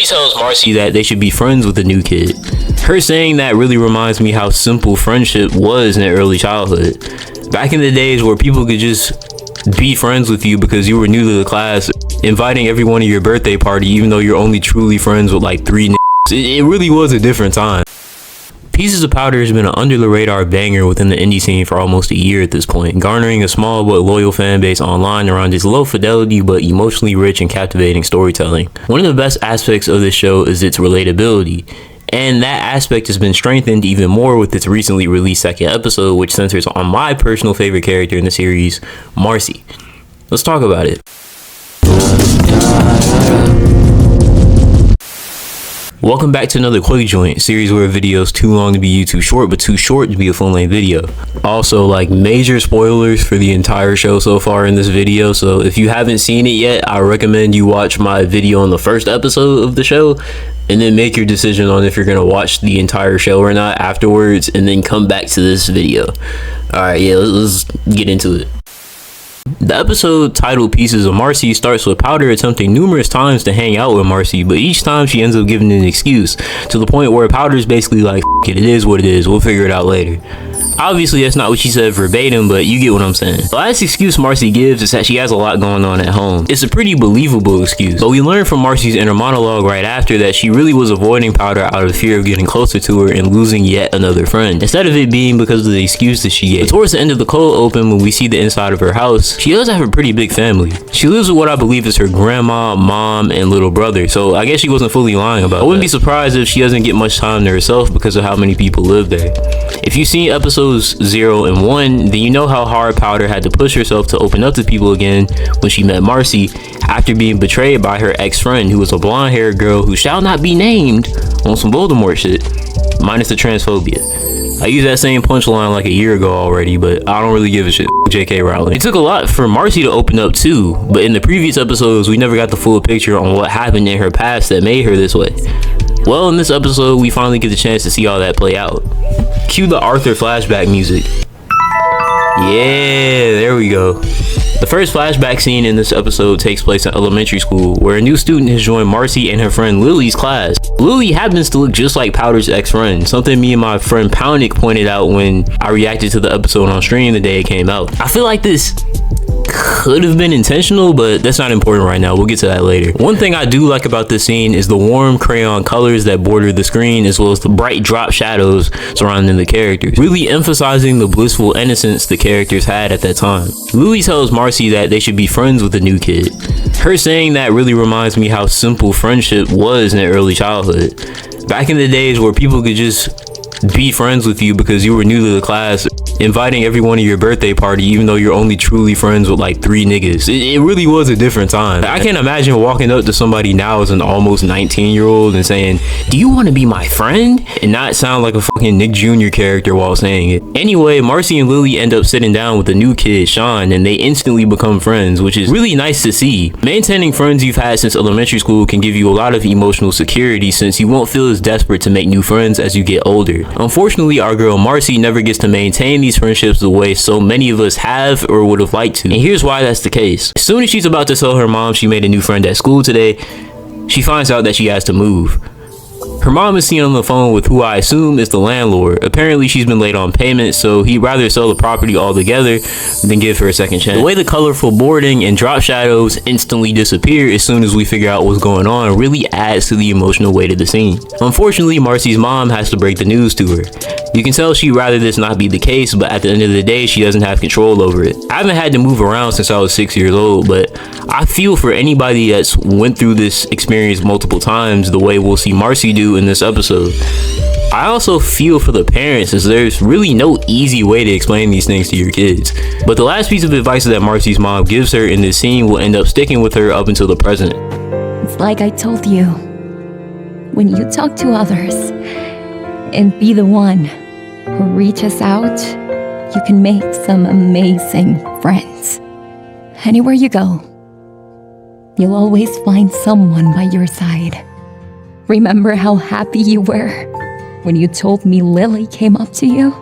Lily tells Marcy that they should be friends with the new kid. Her saying that really reminds me how simple friendship was in early childhood. Back in the days where people could just be friends with you because you were new to the class, inviting everyone to your birthday party even though you're only truly friends with like 3 niggas. It really was a different time. Pieces of Powder has been an under-the-radar banger within the indie scene for almost a year at this point, garnering a small but loyal fan base online around its low-fidelity but emotionally rich and captivating storytelling. One of the best aspects of this show is its relatability, and that aspect has been strengthened even more with its recently released second episode, which centers on my personal favorite character in the series, Marcy. Let's talk about it. Welcome back to another quick joint series where a video is too long to be YouTube short but too short to be a full-length video. Also, like, major spoilers for the entire show so far in this video, so if you haven't seen it yet, I recommend you watch my video on the first episode of the show and then make your decision on if you're gonna watch the entire show or not afterwards, and then come back to this video. Alright, yeah, let's get into it. The episode titled Pieces of Marcy starts with Powder attempting numerous times to hang out with Marcy, but each time she ends up giving an excuse, to the point where Powder's basically like, "F it, it is what it is, we'll figure it out later." Obviously that's not what she said verbatim, but you get what I'm saying. The last excuse Marcy gives is that she has a lot going on at home. It's a pretty believable excuse, but we learn from Marcy's inner monologue right after that she really was avoiding Powder out of fear of getting closer to her and losing yet another friend, instead of it being because of the excuse that she gave. But towards the end of the cold open, when we see the inside of her house, she does have a pretty big family. She lives with what I believe is her grandma, mom, and little brother, so I guess she wasn't fully lying about it. I wouldn't be surprised if she doesn't get much time to herself because of how many people live there. If you've seen episodes 0 and 1, then you know how hard Powder had to push herself to open up to people again when she met Marcy after being betrayed by her ex-friend, who was a blonde-haired girl who shall not be named, on some Voldemort shit, minus the transphobia. I used that same punchline like a year ago already, but I don't really give a shit. JK Rowling. It took a lot for Marcy to open up too, but in the previous episodes we never got the full picture on what happened in her past that made her this way. Well, in this episode we finally get the chance to see all that play out. Cue the Arthur flashback music. Yeah, there we go. The first flashback scene in this episode takes place in elementary school, where a new student has joined Marcy and her friend Lily's class. Lily happens to look just like Powder's ex-friend, something me and my friend Poundnick pointed out when I reacted to the episode on stream the day it came out. I feel like this could have been intentional, but that's not important right now. We'll get to that later. One thing I do like about this scene is the warm crayon colors that border the screen, as well as the bright drop shadows surrounding the characters, really emphasizing the blissful innocence the characters had at that time. Lily tells Marcy that they should be friends with the new kid. Her saying that really reminds me how simple friendship was in early childhood. Back in the days where people could just be friends with you because you were new to the class, inviting everyone to your birthday party even though you're only truly friends with like 3 niggas. It really was a different time. I can't imagine walking up to somebody now as an almost 19-year-old and saying, "Do you want to be my friend?" and not sound like a fucking Nick Jr. character while saying it. Anyway, Marcy and Lily end up sitting down with the new kid, Sean, and they instantly become friends, which is really nice to see. Maintaining friends you've had since elementary school can give you a lot of emotional security, since you won't feel as desperate to make new friends as you get older. Unfortunately, our girl Marcy never gets to maintain these friendships the way so many of us have or would have liked to. And here's why that's the case. As soon as she's about to tell her mom she made a new friend at school today, she finds out that she has to move. Her mom is seen on the phone with who I assume is the landlord. Apparently she's been late on payment, so he'd rather sell the property altogether than give her a second chance. The way the colorful boarding and drop shadows instantly disappear as soon as we figure out what's going on really adds to the emotional weight of the scene. Unfortunately, Marcy's mom has to break the news to her. You can tell she'd rather this not be the case, but at the end of the day, she doesn't have control over it. I haven't had to move around since I was 6 years old, but I feel for anybody that's went through this experience multiple times the way we'll see Marcy do in this episode. I also feel for the parents, as there's really no easy way to explain these things to your kids. But the last piece of advice that Marcy's mom gives her in this scene will end up sticking with her up until the present. It's like I told you, when you talk to others and be the one who reaches out, you can make some amazing friends. Anywhere you go, you'll always find someone by your side. Remember how happy you were when you told me Lily came up to you?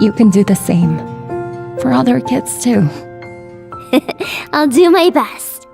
You can do the same for other kids too. I'll do my best.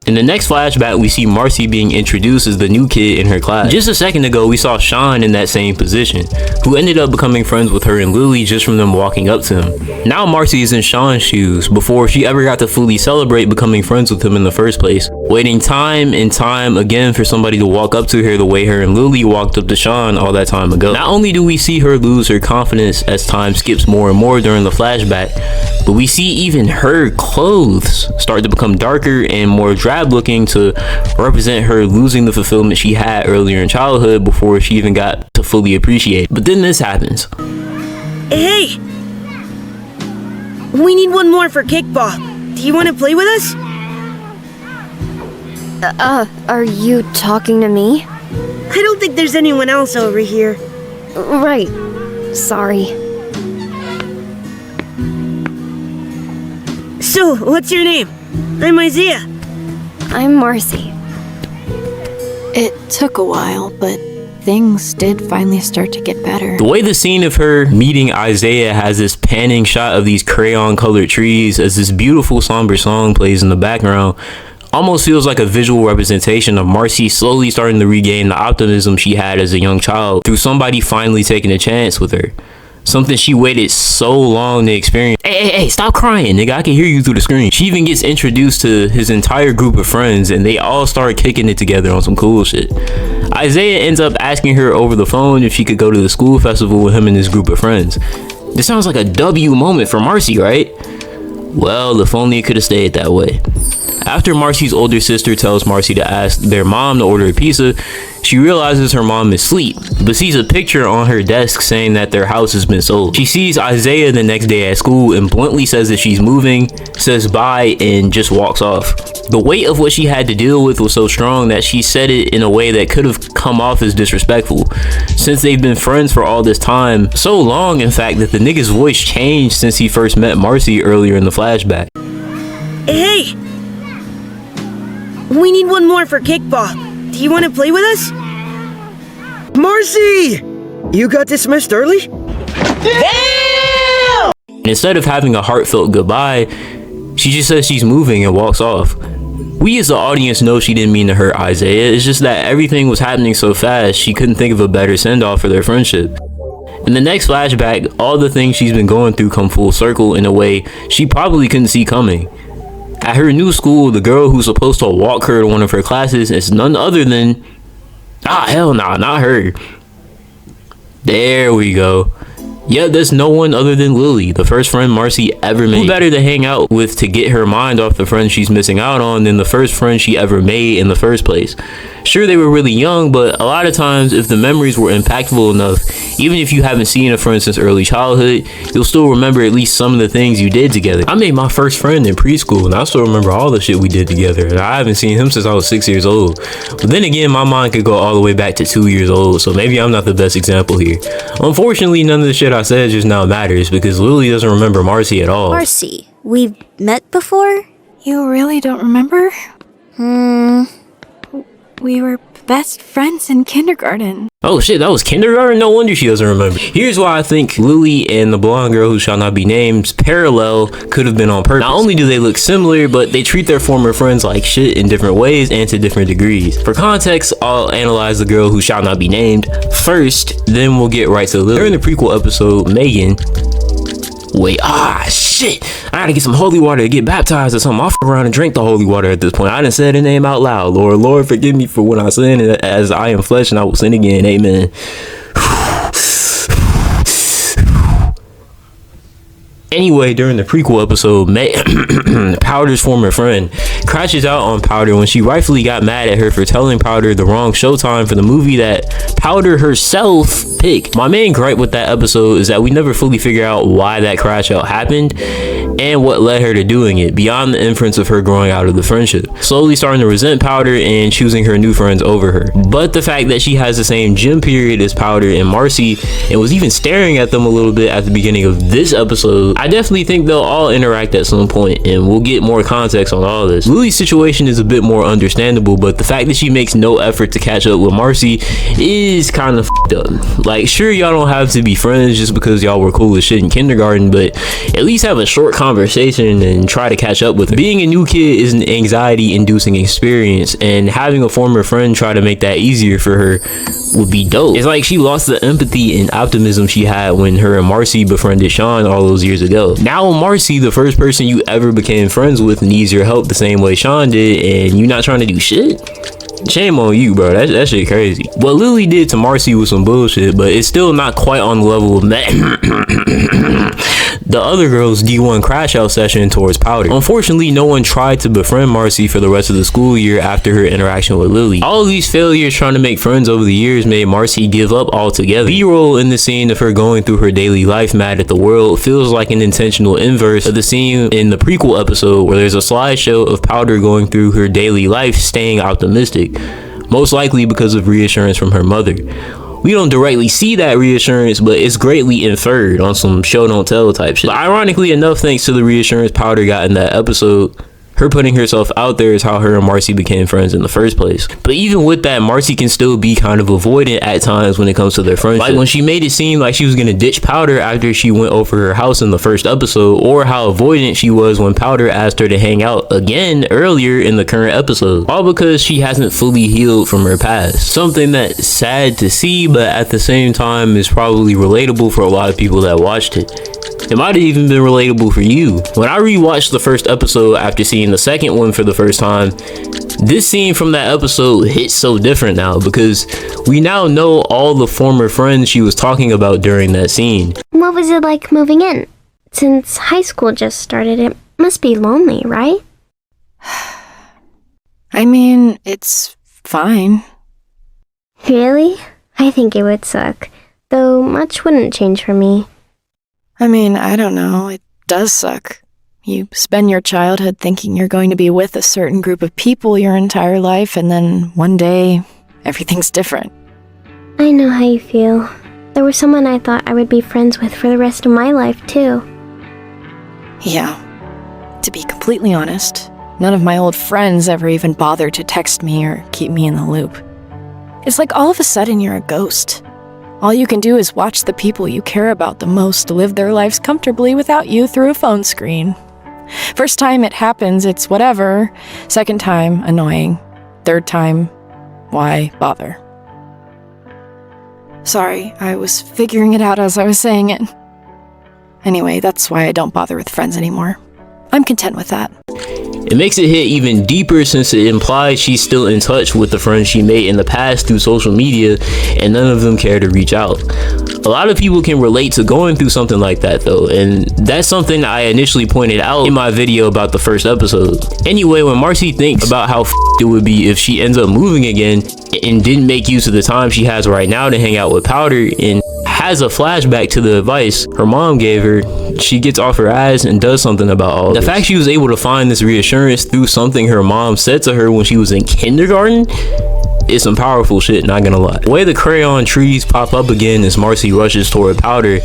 In the next flashback, we see Marcy being introduced as the new kid in her class. Just a second ago, we saw Sean in that same position, who ended up becoming friends with her and Lily just from them walking up to him. Now Marcy is in Sean's shoes before she ever got to fully celebrate becoming friends with him in the first place, waiting time and time again for somebody to walk up to her the way her and Lily walked up to Sean all that time ago. Not only do we see her lose her confidence as time skips more and more during the flashback, but we see even her clothes start to become darker and more drab looking to represent her losing the fulfillment she had earlier in childhood before she even got to fully appreciate. But then this happens. Hey! We need one more for kickball. Do you want to play with us? Are you talking to me? I don't think there's anyone else over here. Right. Sorry. So, what's your name? I'm Isaiah. I'm Marcy. It took a while, but things did finally start to get better. The way the scene of her meeting Isaiah has this panning shot of these crayon colored trees as this beautiful somber song plays in the background almost feels like a visual representation of Marcy slowly starting to regain the optimism she had as a young child through somebody finally taking a chance with her. Something she waited so long to experience. Hey, stop crying, nigga. I can hear you through the screen. She even gets introduced to his entire group of friends and they all start kicking it together on some cool shit. Isaiah ends up asking her over the phone if she could go to the school festival with him and his group of friends. This sounds like a W moment for Marcy, right? Well, if only it could have stayed that way. After Marcy's older sister tells Marcy to ask their mom to order a pizza, she realizes her mom is asleep, but sees a picture on her desk saying that their house has been sold. She sees Isaiah the next day at school and bluntly says that she's moving, says bye, and just walks off. The weight of what she had to deal with was so strong that she said it in a way that could have come off as disrespectful, since they've been friends for all this time, so long in fact that the nigga's voice changed since he first met Marcy earlier in the flashback. Hey! We need one more for kickball. Do you want to play with us? Marcy! You got dismissed early? Damn! Instead of having a heartfelt goodbye, she just says she's moving and walks off. We as the audience know she didn't mean to hurt Isaiah, it's just that everything was happening so fast she couldn't think of a better send-off for their friendship. In the next flashback, all the things she's been going through come full circle in a way she probably couldn't see coming. At her new school, the girl who's supposed to walk her to one of her classes is none other than... hell nah, not her. There we go. Yeah, there's no one other than Lily, the first friend Marcy ever made. Who better to hang out with to get her mind off the friends she's missing out on than the first friend she ever made in the first place? Sure, they were really young, but a lot of times if the memories were impactful enough, even if you haven't seen a friend since early childhood, you'll still remember at least some of the things you did together. I made my first friend in preschool and I still remember all the shit we did together, and I haven't seen him since I was 6 years old. But then again, my mind could go all the way back to 2 years old, so maybe I'm not the best example here. Unfortunately, none of the shit I said just now matters because Lily doesn't remember Marcy at all. Marcy, we've met before? You really don't remember? We were best friends in kindergarten. Oh shit, that was kindergarten? No wonder she doesn't remember. Here's why I think Lily and the blonde girl who shall not be named parallel could have been on purpose. Not only do they look similar, but they treat their former friends like shit in different ways and to different degrees. For context, I'll analyze the girl who shall not be named first, then we'll get right to Lily. During the prequel episode, Megan... Wait, shit! I gotta get some holy water to get baptized or something. I'll f around and drink the holy water at this point. I done said the name out loud. Lord, forgive me for when I sin, as I am flesh and I will sin again. Amen. Anyway, during the prequel episode, Powder's former friend crashes out on Powder when she rightfully got mad at her for telling Powder the wrong showtime for the movie that Powder herself picked. My main gripe with that episode is that we never fully figure out why that crash out happened and what led her to doing it, beyond the inference of her growing out of the friendship, slowly starting to resent Powder and choosing her new friends over her. But the fact that she has the same gym period as Powder and Marcy and was even staring at them a little bit at the beginning of this episode, I definitely think they'll all interact at some point, and we'll get more context on all this. Lily Lily's situation is a bit more understandable, but the fact that she makes no effort to catch up with Marcy is kind of f***ed up. Like, sure, y'all don't have to be friends just because y'all were cool as shit in kindergarten, but at least have a short conversation and try to catch up with her. Being a new kid is an anxiety-inducing experience, and having a former friend try to make that easier for her would be dope. It's like she lost the empathy and optimism she had when her and Marcy befriended Sean all those years ago. Now Marcy, the first person you ever became friends with, needs your help the same way Sean did, and you not trying to do shit? Shame on you, bro. That shit crazy. What Lily did to Marcy was some bullshit, but it's still not quite on the level of the other girl's D1 crash out session towards Powder. Unfortunately, no one tried to befriend Marcy for the rest of the school year after her interaction with Lily. All of these failures trying to make friends over the years made Marcy give up altogether. B-roll in the scene of her going through her daily life mad at the world feels like an intentional inverse of the scene in the prequel episode where there's a slideshow of Powder going through her daily life staying optimistic, most likely because of reassurance from her mother. We don't directly see that reassurance, but it's greatly inferred on some show don't tell type shit. But ironically enough, thanks to the reassurance Powder got in that episode, her putting herself out there is how her and Marcy became friends in the first place. But even with that, Marcy can still be kind of avoidant at times when it comes to their friendship. Like when she made it seem like she was gonna ditch Powder after she went over her house in the first episode, or how avoidant she was when Powder asked her to hang out again earlier in the current episode. All because she hasn't fully healed from her past. Something that's sad to see, but at the same time is probably relatable for a lot of people that watched it. It might have even been relatable for you. When I rewatched the first episode after seeing the second one for the first time, this scene from that episode hits so different now because we now know all the former friends she was talking about during that scene. What was it like moving in? Since high school just started, it must be lonely, right? I mean, it's fine. Really? I think it would suck, though much wouldn't change for me. I mean, I don't know. It does suck. You spend your childhood thinking you're going to be with a certain group of people your entire life, and then one day, everything's different. I know how you feel. There was someone I thought I would be friends with for the rest of my life, too. Yeah. To be completely honest, none of my old friends ever even bothered to text me or keep me in the loop. It's like all of a sudden you're a ghost. All you can do is watch the people you care about the most live their lives comfortably without you through a phone screen. First time it happens, it's whatever. Second time, annoying. Third time, why bother? Sorry, I was figuring it out as I was saying it. Anyway, that's why I don't bother with friends anymore. I'm content with that. It makes it hit even deeper since it implies she's still in touch with the friends she made in the past through social media, and none of them care to reach out. A lot of people can relate to going through something like that though, and that's something I initially pointed out in my video about the first episode. Anyway, when Marcy thinks about how it would be if she ends up moving again and didn't make use of the time she has right now to hang out with Powder, and has a flashback to the advice her mom gave her, she gets off her ass and does something about all this. The fact she was able to find this reassurance through something her mom said to her when she was in kindergarten is some powerful shit, not gonna lie. The way the crayon trees pop up again as Marcy rushes toward Powder,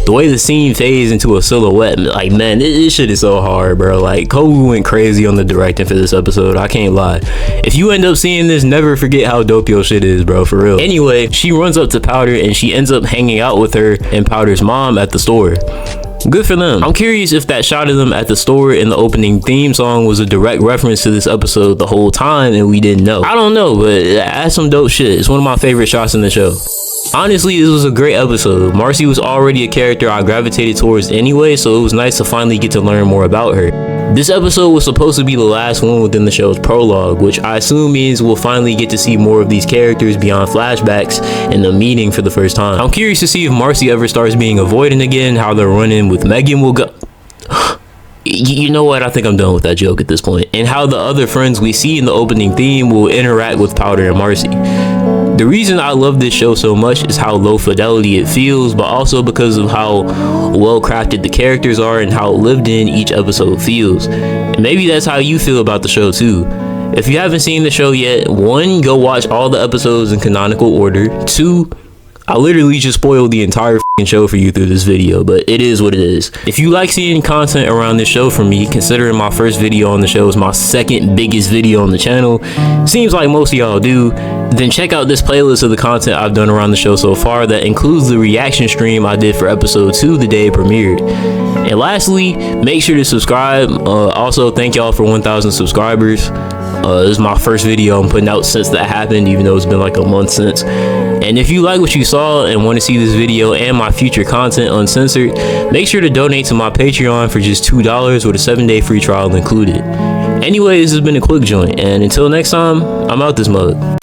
the way the scene fades into a silhouette, like man, this shit is so hard, bro. Like Kobu went crazy on the directing for this episode, I can't lie. If you end up seeing this, never forget how dope your shit is, bro, for real. Anyway, she runs up to Powder and she ends up hanging out with her and Powder's mom at the store. Good for them. I'm curious if that shot of them at the store in the opening theme song was a direct reference to this episode the whole time and we didn't know. I don't know, but that's some dope shit. It's one of my favorite shots in the show. Honestly, this was a great episode. Marcy was already a character I gravitated towards anyway, so it was nice to finally get to learn more about her. This episode was supposed to be the last one within the show's prologue, which I assume means we'll finally get to see more of these characters beyond flashbacks and the meeting for the first time. I'm curious to see if Marcy ever starts being avoidant again, how their run-in with Megan will go. You know what? I think I'm done with that joke at this point. And how the other friends we see in the opening theme will interact with Powder and Marcy. The reason I love this show so much is how low fidelity it feels, but also because of how well crafted the characters are and how lived in each episode feels. And maybe that's how you feel about the show too. If you haven't seen the show yet, 1, go watch all the episodes in canonical order. 2, I literally just spoiled the entire show for you through this video, but it is what it is. If you like seeing content around this show from me, considering my first video on the show is my second biggest video on the channel, seems like most of y'all do, then check out this playlist of the content I've done around the show so far that includes the reaction stream I did for episode 2 the day it premiered. And lastly, make sure to subscribe. Also, thank y'all for 1,000 subscribers. This is my first video I'm putting out since that happened, even though it's been like a month since. And if you like what you saw and want to see this video and my future content uncensored, make sure to donate to my Patreon for just $2 with a 7-day free trial included. Anyway, this has been a quick joint, and until next time, I'm out this mug.